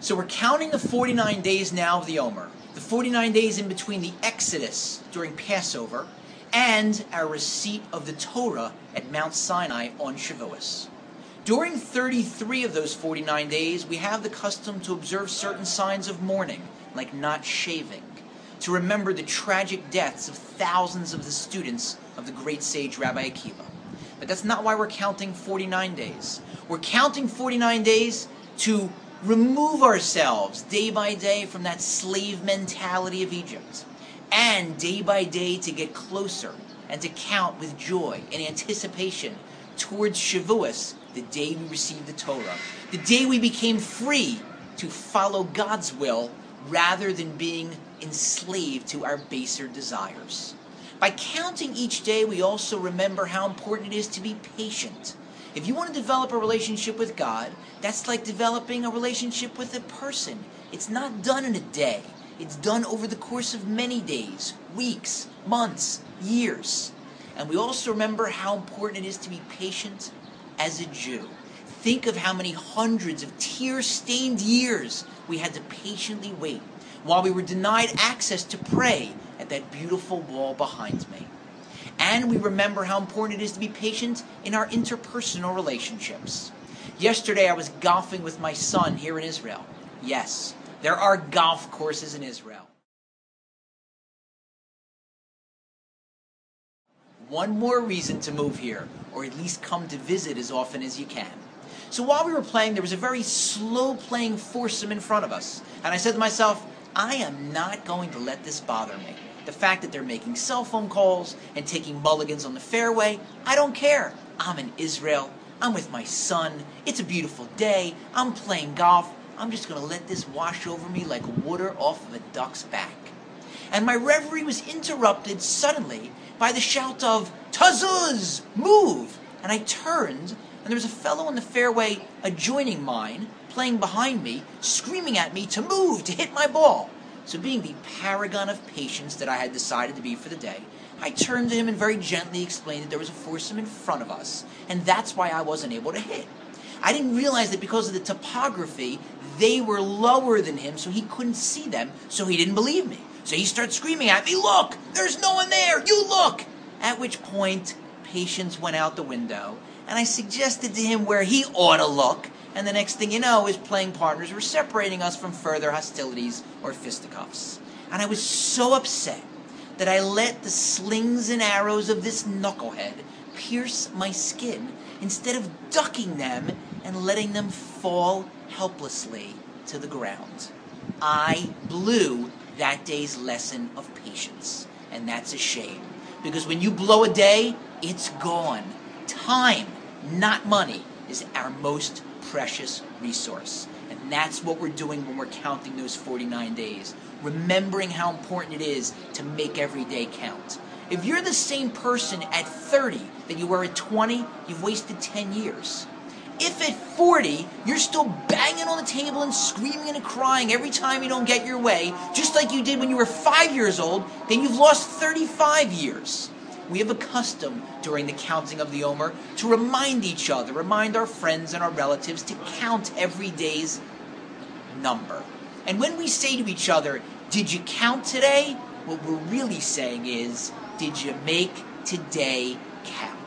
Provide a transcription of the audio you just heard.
So we're counting the 49 days now of the Omer, the 49 days in between the Exodus during Passover and our receipt of the Torah at Mount Sinai on Shavuos. During 33 of those 49 days, we have the custom to observe certain signs of mourning, like not shaving, to remember the tragic deaths of thousands of the students of the great sage Rabbi Akiva. But that's not why we're counting 49 days. We're counting 49 days to remove ourselves day by day from that slave mentality of Egypt, and day by day to get closer and to count with joy and anticipation towards Shavuos, the day we received the Torah, the day we became free to follow God's will rather than being enslaved to our baser desires. By counting each day, we also remember how important it is to be patient. If you want to develop a relationship with God, that's like developing a relationship with a person. It's not done in a day. It's done over the course of many days, weeks, months, years. And we also remember how important it is to be patient as a Jew. Think of how many hundreds of tear-stained years we had to patiently wait while we were denied access to pray at that beautiful wall behind me. And we remember how important it is to be patient in our interpersonal relationships. Yesterday I was golfing with my son here in Israel. Yes, there are golf courses in Israel. One more reason to move here, or at least come to visit as often as you can. So while we were playing, there was a very slow-playing foursome in front of us. And I said to myself, I am not going to let this bother me. The fact that they're making cell phone calls and taking mulligans on the fairway, I don't care. I'm in Israel. I'm with my son. It's a beautiful day. I'm playing golf. I'm just going to let this wash over me like water off of a duck's back. And my reverie was interrupted suddenly by the shout of, "Tazuz! Move!" And I turned, and there was a fellow on the fairway adjoining mine, playing behind me, screaming at me to move, to hit my ball. So being the paragon of patience that I had decided to be for the day, I turned to him and very gently explained that there was a foursome in front of us, and that's why I wasn't able to hit. I didn't realize that because of the topography, they were lower than him, so he couldn't see them, so he didn't believe me. So he started screaming at me, "Look! There's no one there! You look!" At which point, patience went out the window, and I suggested to him where he ought to look, and the next thing you know, his playing partners were separating us from further hostilities or fisticuffs. And I was so upset that I let the slings and arrows of this knucklehead pierce my skin instead of ducking them and letting them fall helplessly to the ground. I blew that day's lesson of patience, and that's a shame. Because when you blow a day, it's gone. Time, not money, is our most precious resource. And that's what we're doing when we're counting those 49 days. Remembering how important it is to make every day count. If you're the same person at 30 that you were at 20, you've wasted 10 years. If at 40, you're still banging on the table and screaming and crying every time you don't get your way, just like you did when you were 5 years old, then you've lost 35 years. We have a custom during the counting of the Omer to remind each other, remind our friends and our relatives to count every day's number. And when we say to each other, "Did you count today?" what we're really saying is, "Did you make today count?"